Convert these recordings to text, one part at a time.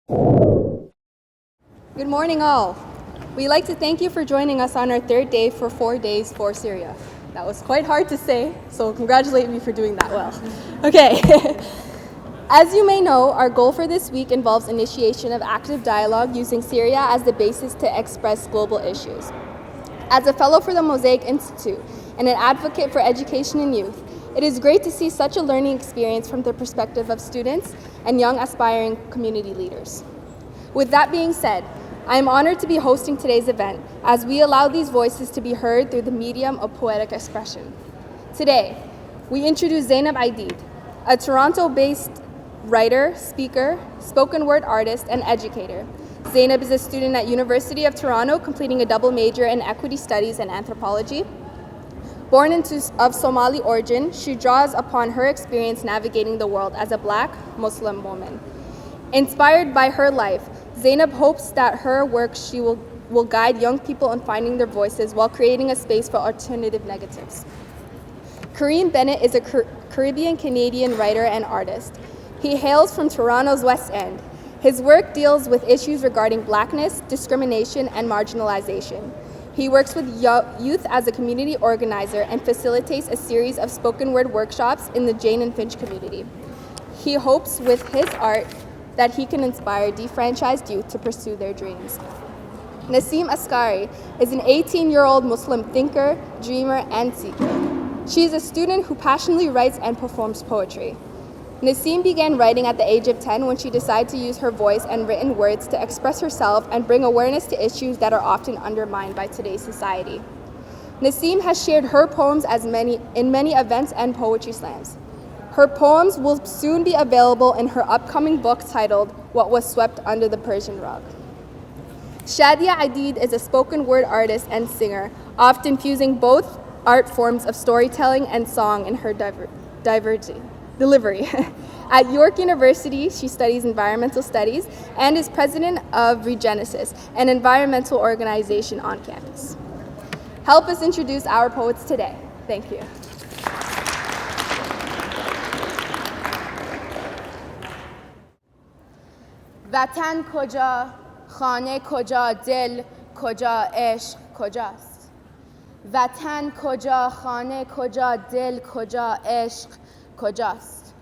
Good morning, all. We'd like to thank you for joining us on our third day for 4 days for Syria. That was quite hard to say, so congratulate me for doing that well. Okay. As you may know, our goal for this week involves initiation of active dialogue using Syria as the basis to express global issues. As a fellow for the Mosaic Institute and an advocate for education and youth, it is great to see such a learning experience from the perspective of students and young aspiring community leaders. With that being said, I am honored to be hosting today's event as we allow these voices to be heard through the medium of poetic expression. Today, we introduce Zainab Aidid, a Toronto-based writer, speaker, spoken word artist, and educator. Zainab is a student at University of Toronto, completing a double major in equity studies and anthropology. Born of Somali origin, she draws upon her experience navigating the world as a Black Muslim woman. Inspired by her life, Zainab hopes that her work will guide young people in finding their voices while creating a space for alternative negatives. Kareem Bennett is a Caribbean-Canadian writer and artist. He hails from Toronto's West End. His work deals with issues regarding Blackness, discrimination, and marginalization. He works with youth as a community organizer and facilitates a series of spoken word workshops in the Jane and Finch community. He hopes with his art that he can inspire defranchised youth to pursue their dreams. Naseem Askari is an 18-year-old Muslim thinker, dreamer, and seeker. She is a student who passionately writes and performs poetry. Naseem began writing at the age of 10 when she decided to use her voice and written words to express herself and bring awareness to issues that are often undermined by today's society. Naseem has shared her poems in many events and poetry slams. Her poems will soon be available in her upcoming book titled What Was Swept Under the Persian Rug. Shadia Aidid is a spoken word artist and singer, often fusing both art forms of storytelling and song in her delivery. At York University, she studies environmental studies and is president of Regenesis, an environmental organization on campus. Help us introduce our poets today. Thank you. وطن کجا، خانه کجا، دل کجا، عشق کجاست؟ وطن کجا، خانه کجا، دل کجا، عشق کجاست?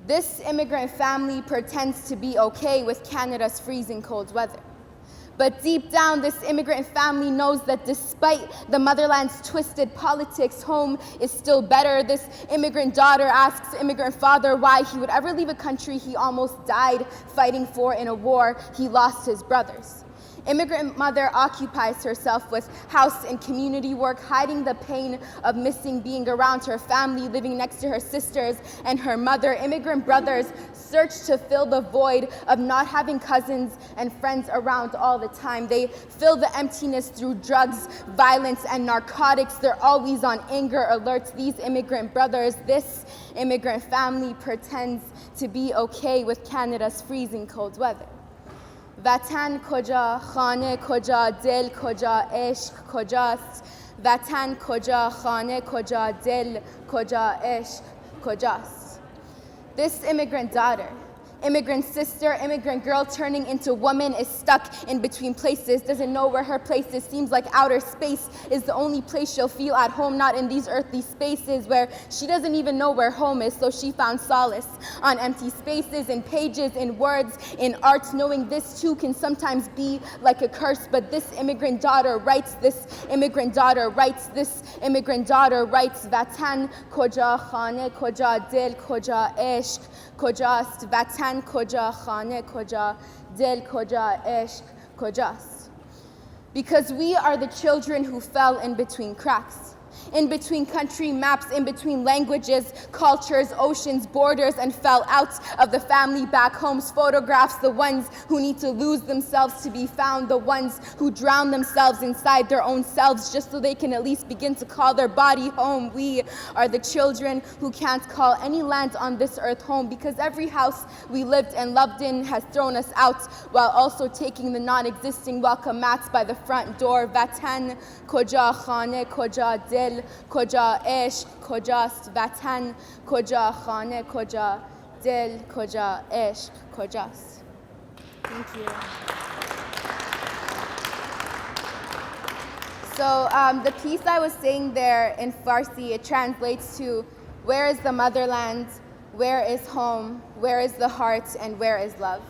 This immigrant family pretends to be okay with Canada's freezing cold weather. But deep down, this immigrant family knows that despite the motherland's twisted politics, home is still better. This immigrant daughter asks immigrant father why he would ever leave a country he almost died fighting for in a war he lost his brothers. Immigrant mother occupies herself with house and community work, hiding the pain of missing being around her family, living next to her sisters and her mother. Immigrant brothers search to fill the void of not having cousins and friends around all the time. They fill the emptiness through drugs, violence, and narcotics. They're always on anger alerts. These immigrant brothers, this immigrant family pretends to be okay with Canada's freezing cold weather. وطن کجا، خانه کجا، دل کجا، عشق کجاست؟ وطن کجا، خانه کجا، دل کجا، عشق کجاست? This immigrant daughter, immigrant sister, immigrant girl turning into woman is stuck in between places, doesn't know where her place is, seems like outer space is the only place she'll feel at home, not in these earthly spaces where she doesn't even know where home is, so she found solace on empty spaces, in pages, in words, in art, knowing this too can sometimes be like a curse, but this immigrant daughter writes, this immigrant daughter writes, this immigrant daughter writes, وطن کجا، خانه کجا، دل کجا، عشق کجاست؟ وطن کجا، خانه کجا، دل کجا، عشق کجاست? Because we are the children who fell in between cracks. In between country maps, in between languages, cultures, oceans, borders, and fell out of the family back home's photographs, the ones who need to lose themselves to be found, the ones who drown themselves inside their own selves just so they can at least begin to call their body home. We are the children who can't call any land on this earth home because every house we lived and loved in has thrown us out while also taking the non-existing welcome mats by the front door. Vatan koja khane koja dil koja ishq kojast? Vatan koja khane koja dil koja ishq kojast? Thank you. So the piece I was saying there in Farsi, it translates to, where is the motherland, where is home, where is the heart, and where is love?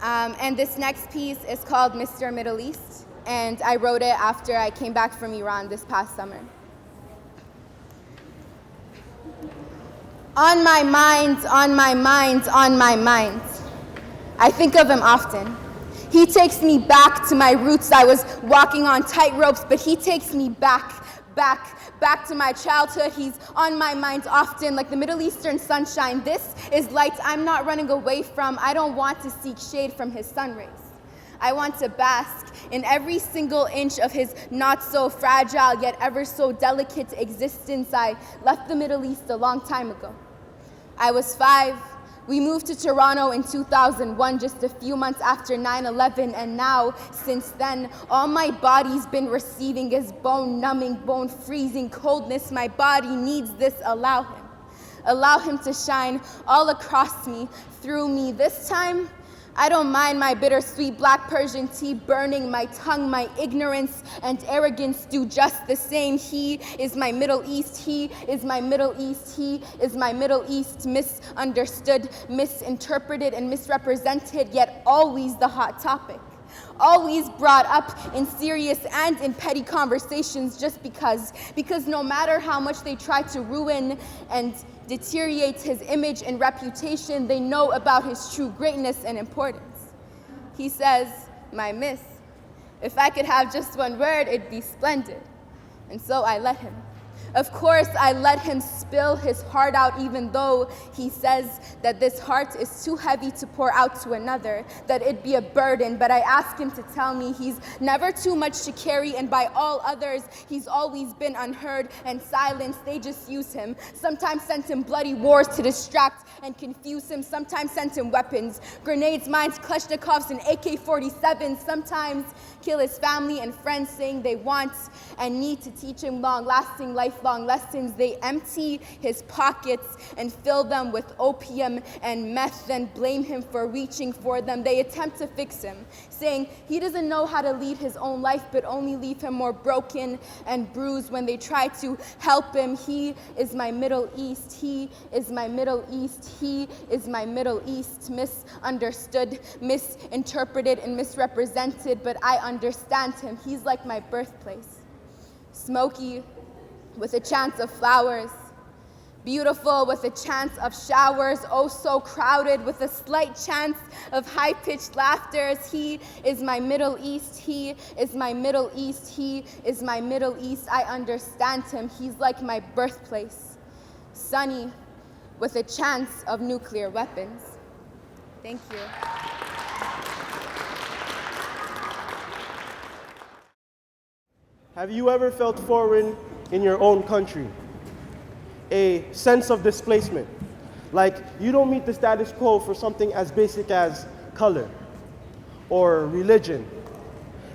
And this next piece is called Mr. Middle East, and I wrote it after I came back from Iran this past summer. On my mind, on my mind, on my mind. I think of him often. He takes me back to my roots. I was walking on tight ropes, but he takes me back to my childhood. He's on my mind often, like the Middle Eastern sunshine. This is light I'm not running away from. I don't want to seek shade from his sun rays. I want to bask in every single inch of his not so fragile yet ever so delicate existence. I left the Middle East a long time ago. I was 5. We moved to Toronto in 2001, just a few months after 9/11, and now, since then, all my body's been receiving is bone-numbing, bone-freezing coldness. My body needs this. Allow him. Allow him to shine all across me, through me. This time, I don't mind my bittersweet black Persian tea burning my tongue. My ignorance and arrogance do just the same. He is my Middle East. He is my Middle East. He is my Middle East. Misunderstood, misinterpreted, and misrepresented, yet always the hot topic. Always brought up in serious and in petty conversations just because no matter how much they try to ruin and deteriorate his image and reputation, they know about his true greatness and importance. He says, my miss, if I could have just one word, it'd be splendid. And so I let him. Of course, I let him spill his heart out, even though he says that this heart is too heavy to pour out to another, that it'd be a burden. But I ask him to tell me he's never too much to carry, and by all others, he's always been unheard and silenced. They just use him. Sometimes sent him bloody wars to distract and confuse him. Sometimes sent him weapons, grenades, mines, Kalashnikovs, and AK-47s. Sometimes kill his family and friends, saying they want and need to teach him long-lasting, lifelong lessons. They empty his pockets and fill them with opium and meth, then blame him for reaching for them. They attempt to fix him, saying he doesn't know how to lead his own life, but only leave him more broken and bruised. When they try to help him, he is my Middle East. He is my Middle East. He is my Middle East. Misunderstood, misinterpreted, and misrepresented, but I understand him. He's like my birthplace. Smoky with a chance of flowers, beautiful with a chance of showers, oh so crowded with a slight chance of high-pitched laughters. He is my Middle East. He is my Middle East. He is my Middle East. I understand him. He's like my birthplace, sunny with a chance of nuclear weapons. Thank you. Have you ever felt foreign in your own country? A sense of displacement, like you don't meet the status quo for something as basic as color or religion.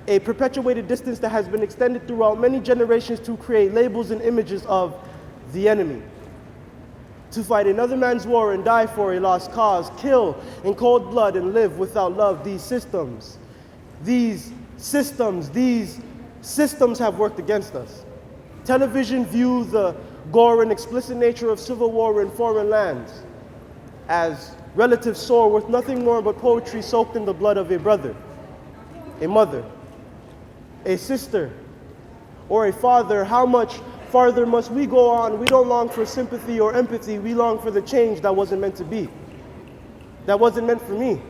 A perpetuated distance that has been extended throughout many generations to create labels and images of the enemy. To fight another man's war and die for a lost cause, kill in cold blood and live without love. These systems have worked against us. Television view the gore and explicit nature of civil war in foreign lands as relatives soar with nothing more but poetry soaked in the blood of a brother, a mother, a sister, or a father. How much farther must we go on? We don't long for sympathy or empathy. We long for the change that wasn't meant to be, that wasn't meant for me.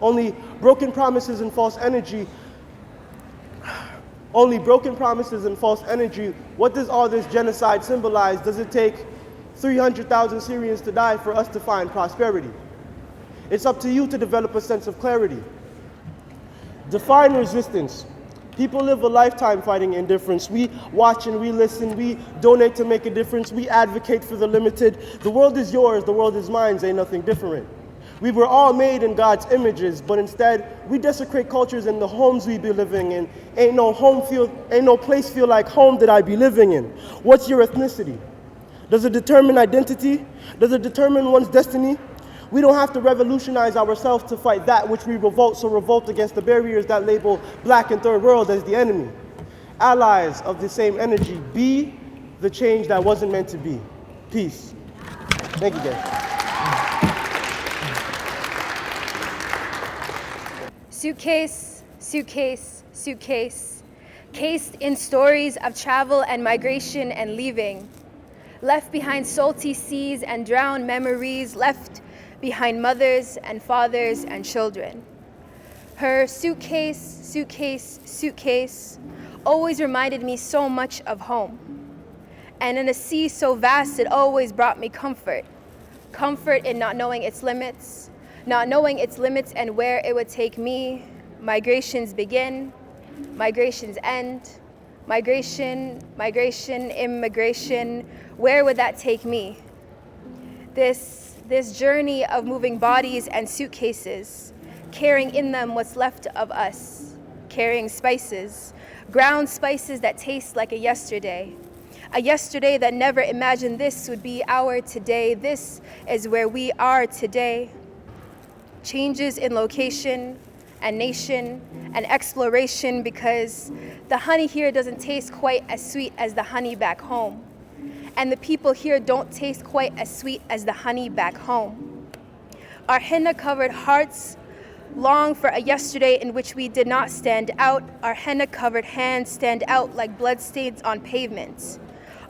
Only broken promises and false energy. What does all this genocide symbolize? Does it take 300,000 Syrians to die for us to find prosperity? It's up to you to develop a sense of clarity. Define resistance. People live a lifetime fighting indifference. We watch and we listen. We donate to make a difference. We advocate for the limited. The world is yours, the world is mine, ain't nothing different. We were all made in God's images, but instead we desecrate cultures in the homes we be living in. Ain't no place feel like home that I be living in. What's your ethnicity? Does it determine identity? Does it determine one's destiny? We don't have to revolutionize ourselves to fight that which we revolt against the barriers that label black and third world as the enemy. Allies of the same energy, be the change that wasn't meant to be. Peace. Thank you, guys. Suitcase, suitcase, suitcase, cased in stories of travel and migration and leaving, left behind salty seas and drowned memories, left behind mothers and fathers and children. Her suitcase, suitcase, suitcase always reminded me so much of home. And in a sea so vast, it always brought me comfort. Comfort in not knowing its limits, and where it would take me. Migrations begin, migrations end, migration, immigration, where would that take me? This journey of moving bodies and suitcases, carrying in them what's left of us, carrying spices, ground spices that taste like a yesterday that never imagined this would be our today. This is where we are today. Changes in location and nation and exploration, because the honey here doesn't taste quite as sweet as the honey back home. And the people here don't taste quite as sweet as the honey back home. Our henna-covered hearts long for a yesterday in which we did not stand out. Our henna-covered hands stand out like bloodstains on pavements.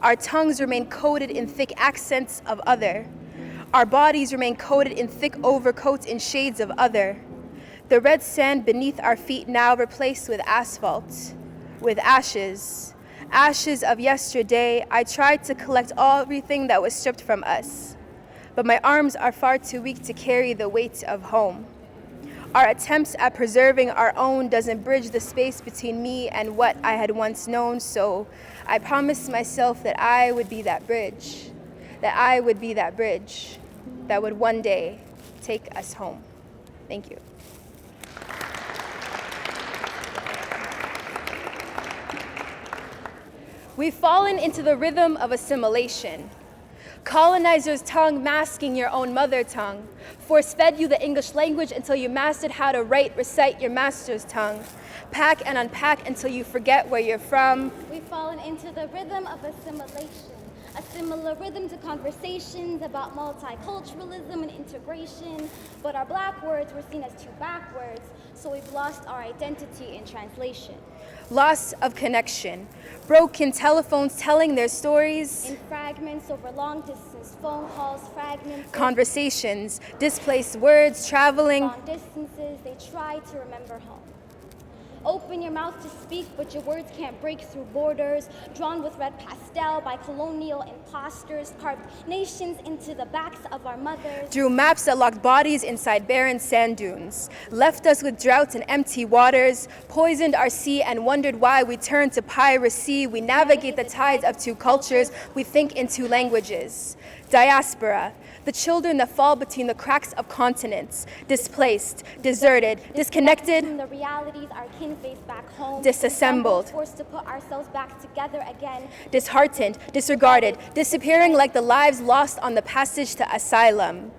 Our tongues remain coated in thick accents of other. Our bodies remain coated in thick overcoats in shades of other. The red sand beneath our feet now replaced with asphalt, with ashes. Ashes of yesterday. I tried to collect everything that was stripped from us, but my arms are far too weak to carry the weight of home. Our attempts at preserving our own doesn't bridge the space between me and what I had once known, so I promised myself that I would be that bridge, that would one day take us home. Thank you. We've fallen into the rhythm of assimilation. Colonizer's tongue masking your own mother tongue. Force-fed you the English language until you mastered how to recite your master's tongue. Pack and unpack until you forget where you're from. We've fallen into the rhythm of assimilation. A similar rhythm to conversations about multiculturalism and integration, but our black words were seen as too backwards, so we've lost our identity in translation. Loss of connection. Broken telephones telling their stories. In fragments over long distance phone calls, fragments. Conversations, displaced words, traveling. Long distances, they try to remember home. Open your mouth to speak, but your words can't break through borders. Drawn with red pastel by colonial imposters, carved nations into the backs of our mothers. Drew maps that locked bodies inside barren sand dunes. Left us with droughts and empty waters. Poisoned our sea and wondered why we turned to piracy. We navigate the tides of two cultures. We think in two languages. Diaspora. The children that fall between the cracks of continents, displaced, deserted, disconnected, the realities our kin face back home, disassembled, forced to put ourselves back together again, disheartened, disregarded, disappearing like the lives lost on the passage to asylum.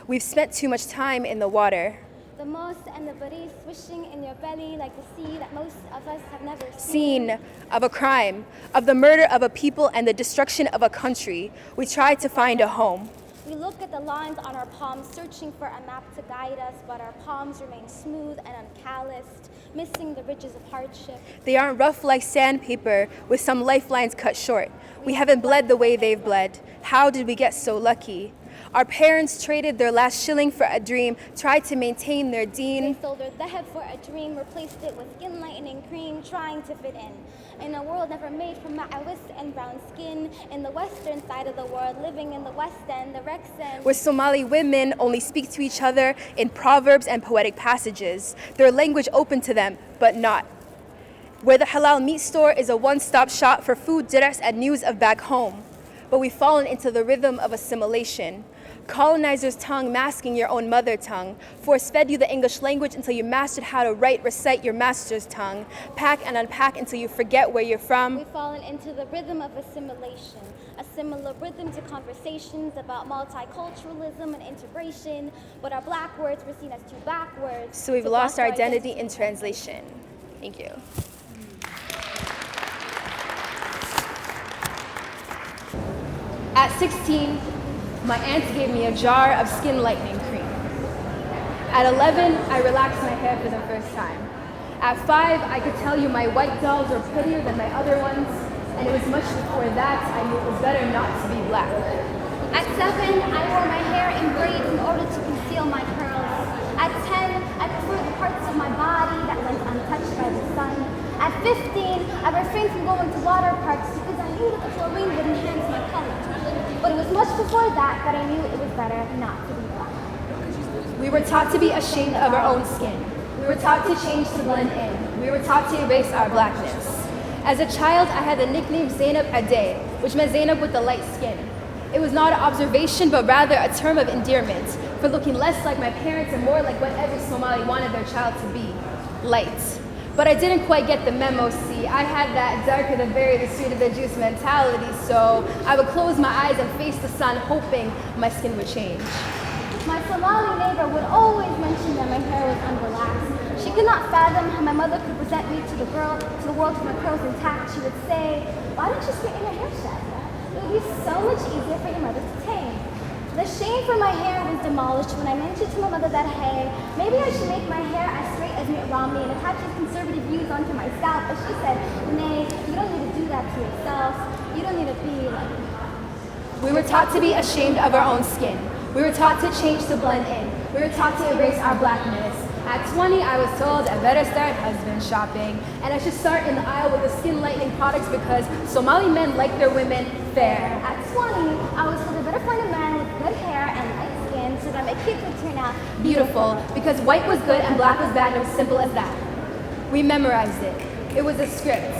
We've spent too much time in the water. The most and the bari swishing in your belly like the sea that most of us have never Seen of a crime, of the murder of a people and the destruction of a country. We tried to find a home. We look at the lines on our palms, searching for a map to guide us, but our palms remain smooth and uncalloused, missing the ridges of hardship. They aren't rough like sandpaper, with some lifelines cut short. We haven't bled the way they've bled. How did we get so lucky? Our parents traded their last shilling for a dream, tried to maintain their deen. They sold their dahab for a dream, replaced it with skin lightening cream, trying to fit in a world never made from ma'awis and brown skin. In the western side of the world, living in the West End, the Rex End, where Somali women only speak to each other in proverbs and poetic passages. Their language open to them, but not. Where the halal meat store is a one-stop shop for food, dirhams, and news of back home. But we've fallen into the rhythm of assimilation. Colonizer's tongue masking your own mother tongue. Force-fed you the English language until you mastered how to write, recite your master's tongue. Pack and unpack until you forget where you're from. We've fallen into the rhythm of assimilation, a similar rhythm to conversations about multiculturalism and integration, but our black words were seen as too backwards. So we've lost our identity in translation. Thank you. At 16, my aunt gave me a jar of skin lightening cream. At 11, I relaxed my hair for the first time. At 5, I could tell you my white dolls were prettier than my other ones, and it was much before that I knew it was better not to be black. At 7, I wore my hair in braids in order to conceal my curls. At 10, I preferred the parts of my body that went untouched by the sun. At 15, I refrained from going to water parks because I knew that the chlorine would enhance my color. But it was much before that I knew it was better not to be black. We were taught to be ashamed of our own skin. We were taught to change to blend in. We were taught to erase our blackness. As a child, I had the nickname Zainab Ade, which meant Zainab with the light skin. It was not an observation, but rather a term of endearment for looking less like my parents and more like what every Somali wanted their child to be, light. But I didn't quite get the memo, see. I had that darker the berry, the sweeter the juice mentality, so I would close my eyes and face the sun, hoping my skin would change. My Somali neighbor would always mention that my hair was unrelaxed. She could not fathom how my mother could present me to the world with my curls intact. She would say, "Why don't you straighten your hair, Shasta? It would be so much easier for your mother to tame." The shame for my hair was demolished when I mentioned to my mother that, hey, maybe I should make my hair as straight as Mitt Romney and attach his conservative views onto my scalp. But she said, "Nay, you don't need to do that to yourself. You don't need to be like..." We were taught to be ashamed of our own skin. We were taught to change to blend in. We were taught to erase our blackness. At 20, I was told I better start husband shopping, and I should start in the aisle with the skin lightening products because Somali men like their women fair. At 20, I was told I better find a man with good hair and light skin so that my kids would turn out Beautiful, because white was good and black was bad, and it was simple as that. We memorized it. It was a script.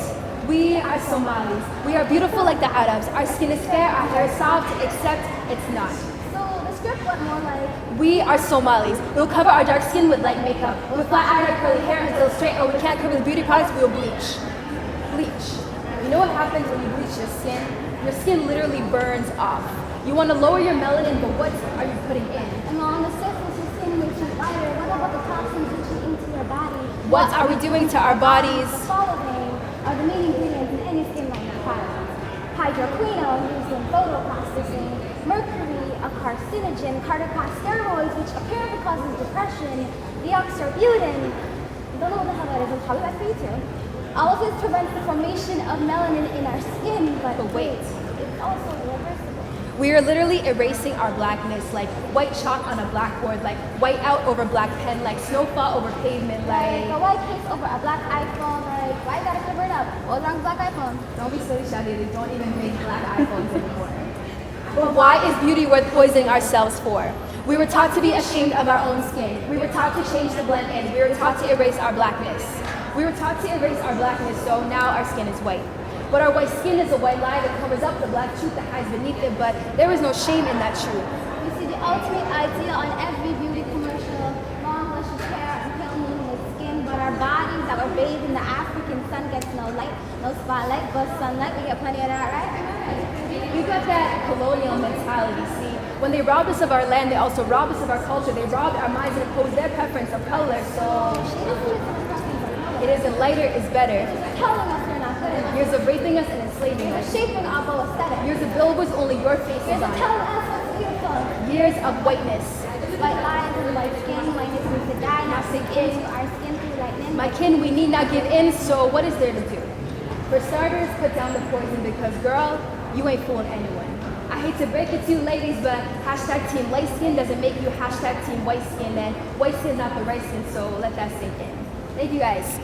We are Somalis. We are beautiful like the Arabs. Our skin is fair, our hair is soft, except it's not. So the script went more like, We are Somalis. We will cover our dark skin with light makeup. We will flat iron our curly hair until it's straight, or we can't cover the beauty products, we will bleach. Bleach. You know what happens when you bleach your skin? Your skin literally burns off. You want to lower your melanin, but what are you putting in? and on the surface your skin makes you lighter. What about the toxins reaching into your body? What are we doing to our bodies? The following are the main ingredients in any skin lightening product. Hydroquinone used in photoplasticine, mercury, a carcinogen, corticosteroids, which apparently causes depression, deoxyribonucleic, don't know what the hell that is, I'll probably that for you too. All of this prevents the formation of melanin in our skin, but wait. it's also irreversible. We are literally erasing our blackness like white chalk on a blackboard, like white out over black pen, like snowfall over pavement, Like a like... white case over a black iPhone, like why you gotta cover it up? What's wrong with black iPhone? Don't be silly, Shadi. They don't even make black iPhones anymore. But why is beauty worth poisoning ourselves for? We were taught to be ashamed of our own skin. We were taught to change to blend in. We were taught to erase our blackness. We were taught to erase our blackness, so now our skin is white. But our white skin is a white lie that covers up the black truth that hides beneath it, but there is no shame in that truth. You see the ultimate idea on every beauty commercial, long luscious hair and pale moonlit skin, but our bodies that were bathed in the African sun gets no light, no spotlight, but sunlight. We get plenty of that, right? You got that colonial mentality, see? When they robbed us of our land, they also robbed us of our culture. They robbed our minds and imposed their preference of color, so She doesn't listen to us. it isn't lighter is better. They're telling us we're not good enough. Years of raping us and enslaving They're us. shaping our whole aesthetic. Years of billboards only your face is They're on. telling us what's beautiful. Years of whiteness. White lies and white skin, whiteness needs to die, not sink into our skin through lightning. My kin, we need not give in, so what is there to do? For starters, put down the poison because, girl, you ain't fooling anyone. I hate to break it to you ladies, but hashtag team light skin doesn't make you hashtag team white skin, and white skin is not the right skin, so let that sink in. Thank you guys.